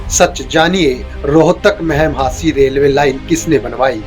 सच जानिए, Rohtak Meham हासी railway line किसने बनवाई।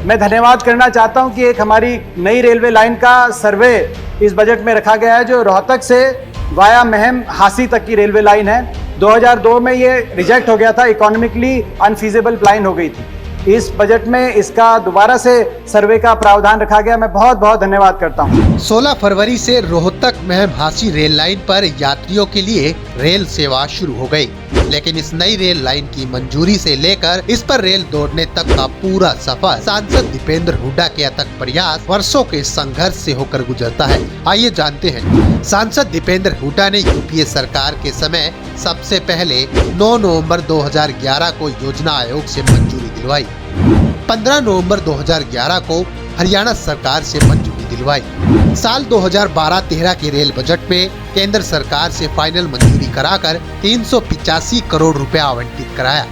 मैं धन्यवाद करना चाहता हूं कि एक हमारी नई रेलवे लाइन का सर्वे इस बजट में रखा गया है, जो रोहतक से वाया महम हासी तक की रेलवे लाइन है। 2002 में ये रिजेक्ट हो गया था, इकोनॉमिकली अनफीजिबल लाइन हो गई थी। इस बजट में इसका दोबारा से सर्वे का प्रावधान रखा गया। मैं बहुत बहुत धन्यवाद करता हूं। 16 फरवरी से रोहतक महम हासी रेल लाइन पर यात्रियों के लिए रेल सेवा शुरू हो गई, लेकिन इस नई रेल लाइन की मंजूरी से लेकर इस पर रेल दौड़ने तक का पूरा सफर सांसद दीपेंद्र हुड्डा के अथक प्रयास, वर्षों के संघर्ष से होकर गुजरता है। आइए जानते हैं। सांसद दीपेंद्र हुड्डा ने यूपीए सरकार के समय सबसे पहले 9 नवंबर 2011 को योजना आयोग से मंजूरी दिलवाई। 15 नवंबर 2011 को हरियाणा सरकार से मंजूरी दिलवाई। साल 2012-13 के रेल बजट में केंद्र सरकार से फाइनल मंजूरी कराकर 385 करोड़ रुपया आवंटित कराया।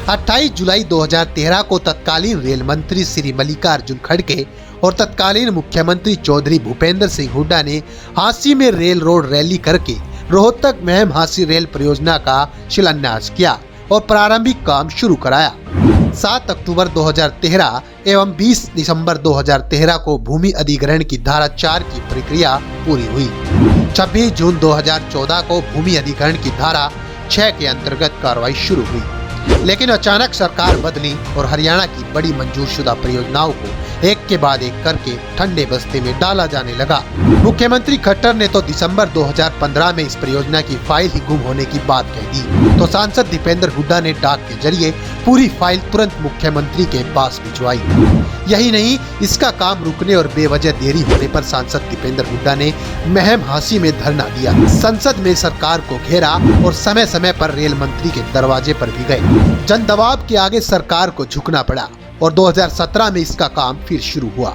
28 जुलाई 2013 को तत्कालीन रेल मंत्री श्री मल्लिकार्जुन खड़गे और तत्कालीन मुख्यमंत्री चौधरी भूपेंद्र सिंह हुड्डा ने हांसी में रेल रोड रैली करके रोहतक महम हांसी रेल परियोजना का शिलान्यास किया और प्रारंभिक काम शुरू कराया। 7 अक्टूबर 2013 एवं 20 दिसंबर 2013 को भूमि अधिग्रहण की धारा 4 की प्रक्रिया पूरी हुई। 26 जून 2014 को भूमि अधिग्रहण की धारा 6 के अंतर्गत कार्रवाई शुरू हुई, लेकिन अचानक सरकार बदली और हरियाणा की बड़ी मंजूरशुदा परियोजनाओं को एक के बाद एक करके ठंडे बस्ते में डाला जाने लगा। मुख्यमंत्री खट्टर ने तो दिसंबर 2015 में इस परियोजना की फाइल ही गुम होने की बात कह दी, तो सांसद दीपेंद्र हुड्डा ने डाक के जरिए पूरी फाइल तुरंत मुख्यमंत्री के पास भिजवाई। यही नहीं, इसका काम रुकने और बेवजह देरी होने पर सांसद दीपेंद्र हुड्डा ने महम हांसी में धरना दिया, संसद में सरकार को घेरा और समय समय पर रेल मंत्री के दरवाजे पर भी गए। जन दबाव के आगे सरकार को झुकना पड़ा और 2017 में इसका काम फिर शुरू हुआ,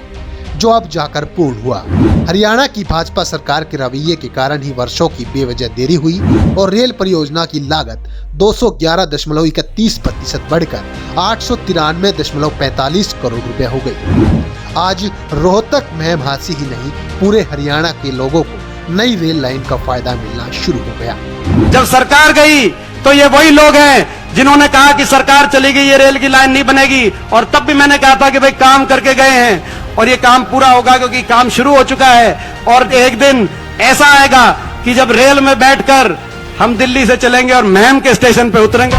जो अब जाकर पूर्ण हुआ। हरियाणा की भाजपा सरकार के रवैये के कारण ही वर्षों की बेवजह देरी हुई और रेल परियोजना की लागत 211.31% बढ़कर 893.45 करोड़ रुपए हो गई। आज रोहतक महम हांसी ही नहीं, पूरे हरियाणा के लोगों को नई रेल लाइन का फायदा मिलना शुरू हो गया। जब सरकार गई तो ये वही लोग हैं जिन्होंने कहा कि सरकार चली गई, ये रेल की लाइन नहीं बनेगी, और तब भी मैंने कहा था कि भाई काम करके गए हैं और ये काम पूरा होगा, क्योंकि काम शुरू हो चुका है। और एक दिन ऐसा आएगा कि जब रेल में बैठकर हम दिल्ली से चलेंगे और महम के स्टेशन पे उतरेंगे।